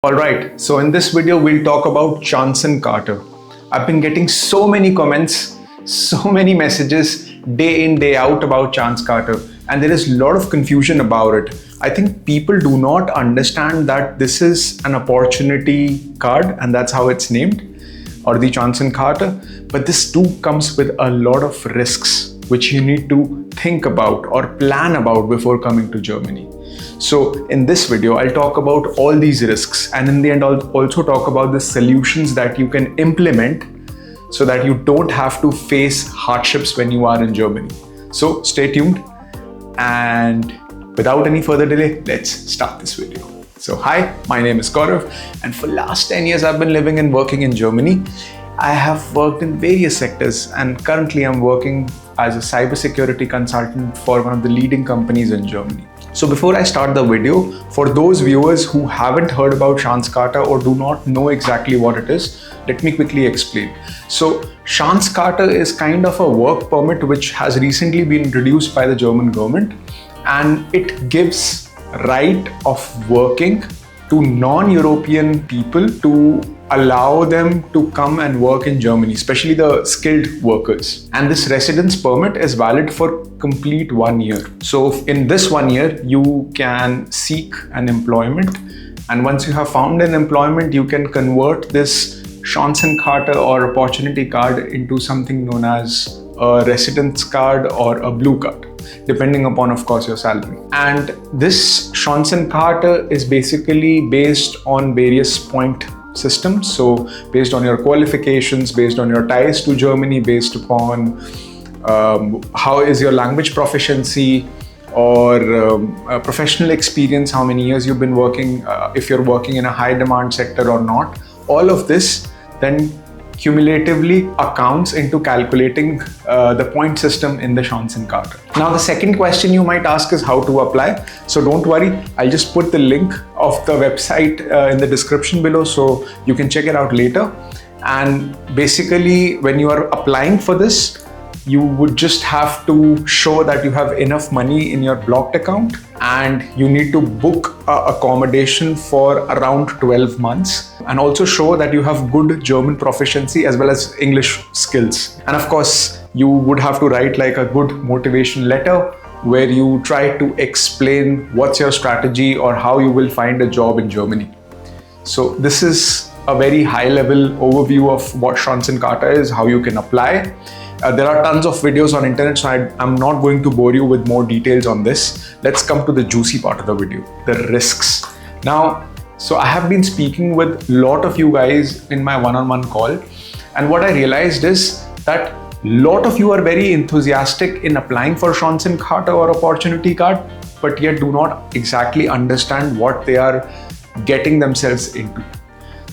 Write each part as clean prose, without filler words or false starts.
Alright, so in this video we'll talk about Chancenkarte. I've been getting so many comments, so many messages day in day out about Chancenkarte, and there is a lot of confusion about it. I think people do not understand that this is an opportunity card and that's how it's named, or the Chancenkarte, but this too comes with a lot of risks which you need to think about or plan about before coming to Germany. So in this video, I'll talk about all these risks, and in the end, I'll also talk about the solutions that you can implement so that you don't have to face hardships when you are in Germany. So stay tuned, and without any further delay, let's start this video. So hi, my name is Gaurav, and for last 10 years, I've been living and working in Germany. I have worked in various sectors, and currently I'm working as a cybersecurity consultant for one of the leading companies in Germany. So before I start the video, for those viewers who haven't heard about Chancenkarte or do not know exactly what it is, let me quickly explain. So Chancenkarte is kind of a work permit which has recently been introduced by the German government, and it gives right of working to non-European people to allow them to come and work in Germany, especially the skilled workers. And this residence permit is valid for complete 1 year. So in this 1 year, you can seek an employment. And once you have found an employment, you can convert this Chancenkarte or opportunity card into something known as a residence card or a blue card, depending upon, of course, your salary. And this Chancenkarte is basically based on various point systems. So based on your qualifications, based on your ties to Germany, based upon how is your language proficiency or professional experience, how many years you've been working, if you're working in a high demand sector or not. All of this then cumulatively accounts into calculating the point system in the Chancenkarte. Now, the second question you might ask is how to apply. So don't worry, I'll just put the link of the website in the description below so you can check it out later. And basically, when you are applying for this, you would just have to show that you have enough money in your blocked account, and you need to book accommodation for around 12 months, and also show that you have good German proficiency as well as English skills. And of course, you would have to write like a good motivation letter where you try to explain what's your strategy or how you will find a job in Germany. So this is a very high level overview of what Chancenkarte is, how you can apply. There are tons of videos on internet, so I'm not going to bore you with more details on this. Let's come to the juicy part of the video, the risks. Now, so I have been speaking with a lot of you guys in my one-on-one call, and what I realized is that a lot of you are very enthusiastic in applying for Chancenkarte or opportunity card, but yet do not exactly understand what they are getting themselves into.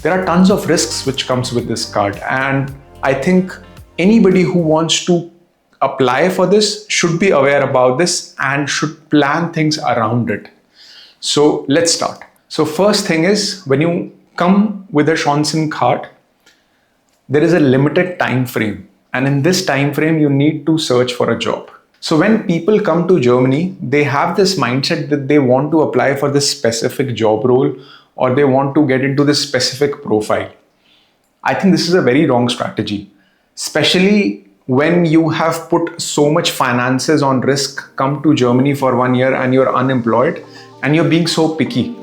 There are tons of risks which comes with this card, and I think anybody who wants to apply for this should be aware about this and should plan things around it. So let's start. So first thing is, when you come with a Chancenkarte, there is a limited time frame, and in this time frame you need to search for a job. So when people come to Germany, they have this mindset that they want to apply for this specific job role or they want to get into this specific profile. I think this is a very wrong strategy, especially when you have put so much finances on risk, come to Germany for 1 year and you're unemployed and you're being so picky.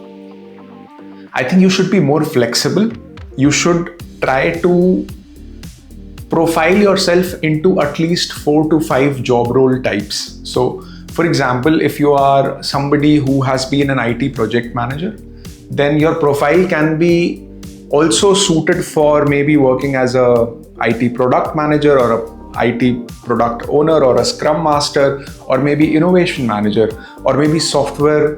I think you should be more flexible. You should try to profile yourself into at least 4 to 5 job role types. So for example, if you are somebody who has been an IT project manager, then your profile can be also suited for maybe working as a IT product manager or a IT product owner or a scrum master or maybe innovation manager or maybe software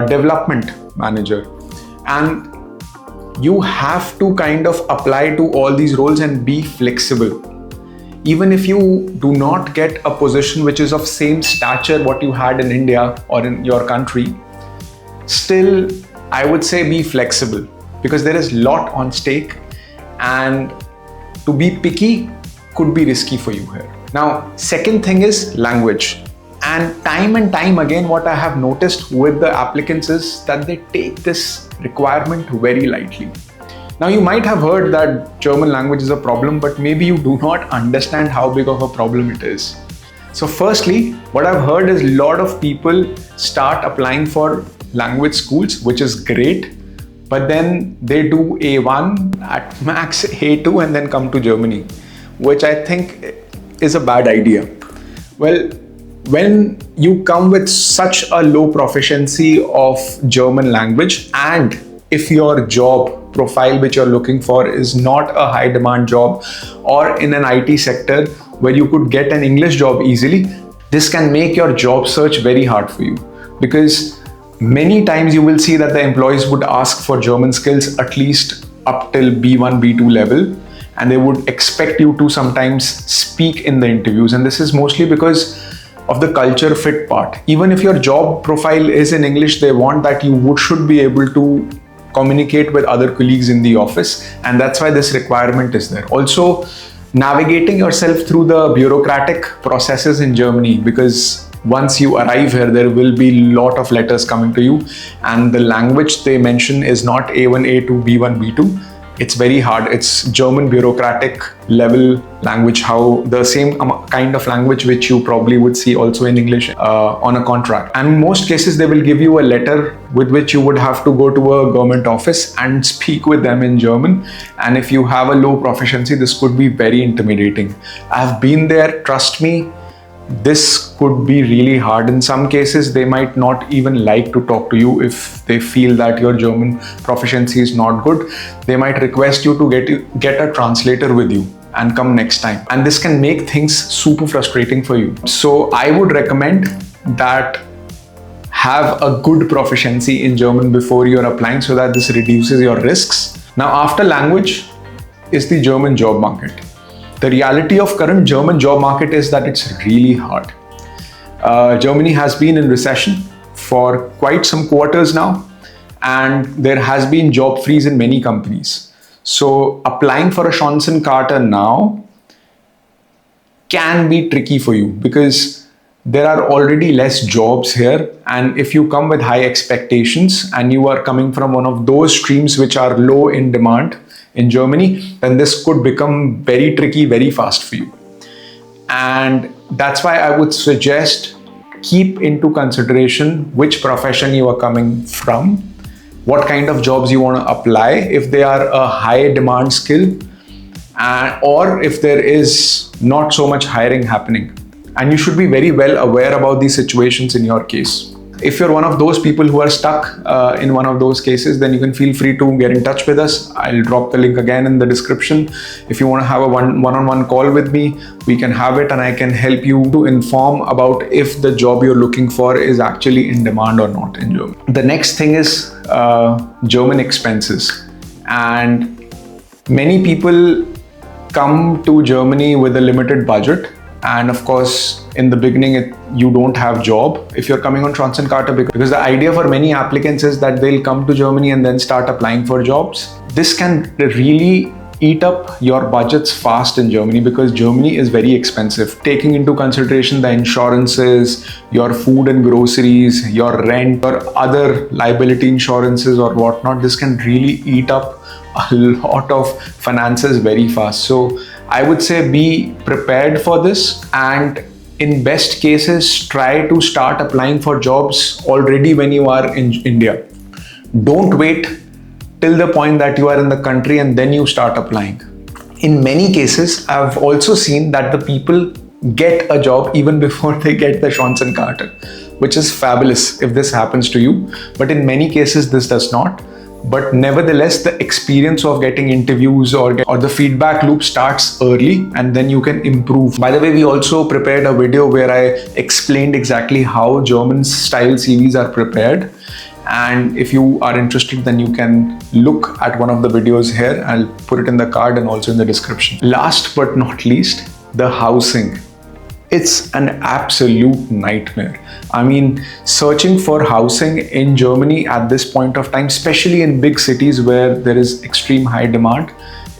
development manager. And you have to kind of apply to all these roles and be flexible. Even if you do not get a position which is of same stature what you had in India or in your country, still I would say be flexible, because there is a lot on stake, and to be picky could be risky for you here. Now, second thing is language. And time again, what I have noticed with the applicants is that they take this requirement very lightly. Now, you might have heard that German language is a problem, but maybe you do not understand how big of a problem it is. So firstly, what I've heard is a lot of people start applying for language schools, which is great, but then they do A1, at max A2, and then come to Germany, which I think is a bad idea. Well, when you come with such a low proficiency of German language, and if your job profile which you're looking for is not a high demand job or in an IT sector where you could get an English job easily, this can make your job search very hard for you, because many times you will see that the employees would ask for German skills at least up till B1, B2 level, and they would expect you to sometimes speak in the interviews. And this is mostly because of the culture fit part. Even if your job profile is in English, they want that you should be able to communicate with other colleagues in the office, and that's why this requirement is there. Also, navigating yourself through the bureaucratic processes in Germany, because once you arrive here, there will be a lot of letters coming to you, and the language they mention is not A1, A2, B1, B2. It's very hard. It's German bureaucratic level language, how the same kind of language which you probably would see also in English on a contract. And in most cases, they will give you a letter with which you would have to go to a government office and speak with them in German. And if you have a low proficiency, this could be very intimidating. I've been there, trust me. This could be really hard. In some cases, they might not even like to talk to you if they feel that your German proficiency is not good. They might request you to get a translator with you and come next time. And this can make things super frustrating for you. So I would recommend that have a good proficiency in German before you're applying, so that this reduces your risks. Now, after language is the German job market. The reality of current German job market is that it's really hard. Germany has been in recession for quite some quarters now, and there has been job freeze in many companies. So applying for a Chancenkarte now can be tricky for you, because there are already less jobs here, and if you come with high expectations and you are coming from one of those streams which are low in demand in Germany, then this could become very tricky very fast for you. And that's why I would suggest keep into consideration which profession you are coming from, what kind of jobs you want to apply, if they are a high demand skill, or if there is not so much hiring happening. And you should be very well aware about these situations in your case. If you're one of those people who are stuck in one of those cases, then you can feel free to get in touch with us. I'll drop the link again in the description. If you want to have a one-on-one call with me, we can have it, and I can help you to inform about if the job you're looking for is actually in demand or not in Germany. The next thing is German expenses. And many people come to Germany with a limited budget. And of course, in the beginning, you don't have job if you're coming on Chancenkarte, because the idea for many applicants is that they'll come to Germany and then start applying for jobs. This can really eat up your budgets fast in Germany, because Germany is very expensive. Taking into consideration the insurances, your food and groceries, your rent, or other liability insurances or whatnot, this can really eat up a lot of finances very fast. So I would say be prepared for this, and in best cases, try to start applying for jobs already when you are in India. Don't wait till the point that you are in the country and then you start applying. In many cases, I've also seen that the people get a job even before they get the Chancenkarte, which is fabulous if this happens to you. But in many cases, this does not. But nevertheless, the experience of getting interviews or the feedback loop starts early, and then you can improve. By the way, we also prepared a video where I explained exactly how German style CVs are prepared. And if you are interested, then you can look at one of the videos here. I'll put it in the card and also in the description. Last but not least, the housing. It's an absolute nightmare. I mean, searching for housing in Germany at this point of time, especially in big cities where there is extreme high demand,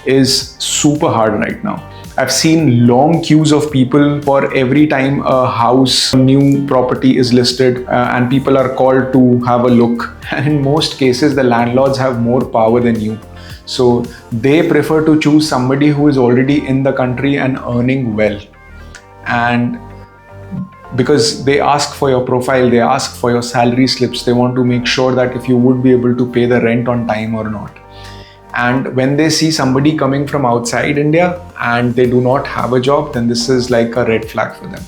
is super hard right now. I've seen long queues of people for every time a house, new property is listed, and people are called to have a look. And in most cases, the landlords have more power than you. So they prefer to choose somebody who is already in the country and earning well. And because they ask for your profile, they ask for your salary slips, they want to make sure that if you would be able to pay the rent on time or not. And when they see somebody coming from outside India and they do not have a job, then this is like a red flag for them.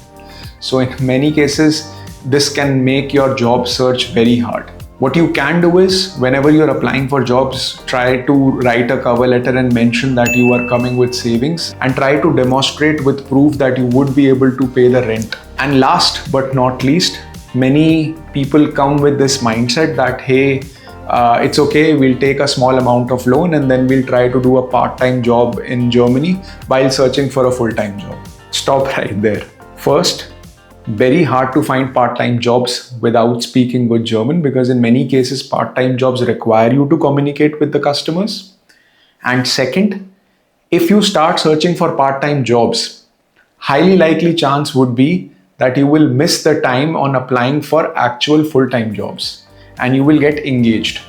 So in many cases, this can make your job search very hard. What you can do is, whenever you're applying for jobs, try to write a cover letter and mention that you are coming with savings, and try to demonstrate with proof that you would be able to pay the rent. And last but not least, many people come with this mindset that, hey, it's okay, we'll take a small amount of loan and then we'll try to do a part-time job in Germany while searching for a full-time job. Stop right there. First, very hard to find part-time jobs without speaking good German, because in many cases part-time jobs require you to communicate with the customers. And second, if you start searching for part-time jobs, highly likely chance would be that you will miss the time on applying for actual full-time jobs and you will get engaged.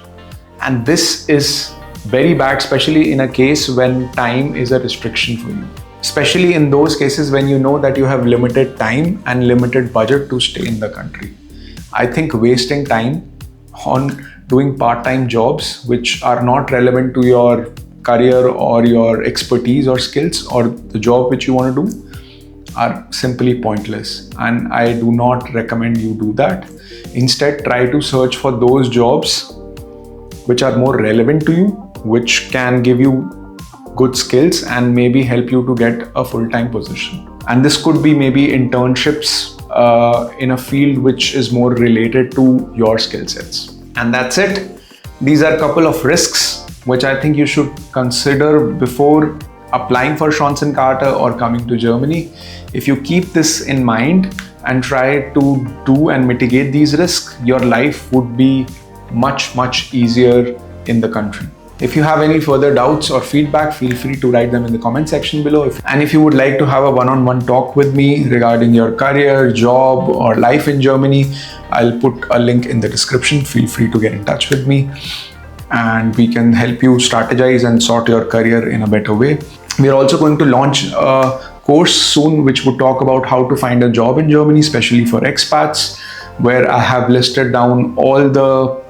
And this is very bad, especially in a case when time is a restriction for you. Especially in those cases when you know that you have limited time and limited budget to stay in the country. I think wasting time on doing part-time jobs which are not relevant to your career or your expertise or skills or the job which you want to do are simply pointless, and I do not recommend you do that. Instead, try to search for those jobs which are more relevant to you, which can give you good skills and maybe help you to get a full-time position. And this could be maybe internships in a field which is more related to your skill sets. And that's it. These are a couple of risks which I think you should consider before applying for Chancenkarte or coming to Germany. If you keep this in mind and try to do and mitigate these risks, your life would be much easier in the country. If you have any further doubts or feedback, feel free to write them in the comment section below. And if you would like to have a one-on-one talk with me regarding your career, job, or life in Germany, I'll put a link in the description. Feel free to get in touch with me and we can help you strategize and sort your career in a better way. We are also going to launch a course soon which would talk about how to find a job in Germany, especially for expats, where I have listed down all the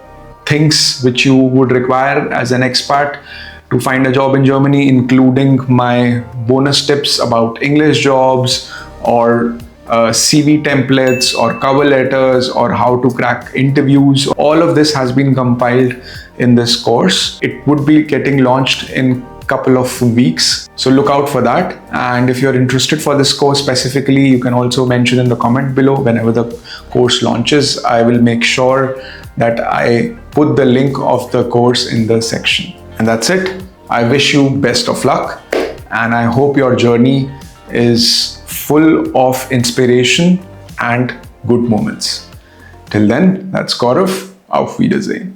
things which you would require as an expat to find a job in Germany, including my bonus tips about English jobs or CV templates or cover letters or how to crack interviews. All of this has been compiled in this course. It would be getting launched in couple of weeks, so look out for that. And if you're interested for this course specifically, you can also mention in the comment below. Whenever the course launches, I will make sure that I put the link of the course in the section. And that's it. I wish you best of luck and I hope your journey is full of inspiration and good moments. Till then, that's Gaurav. Auf Wiedersehen.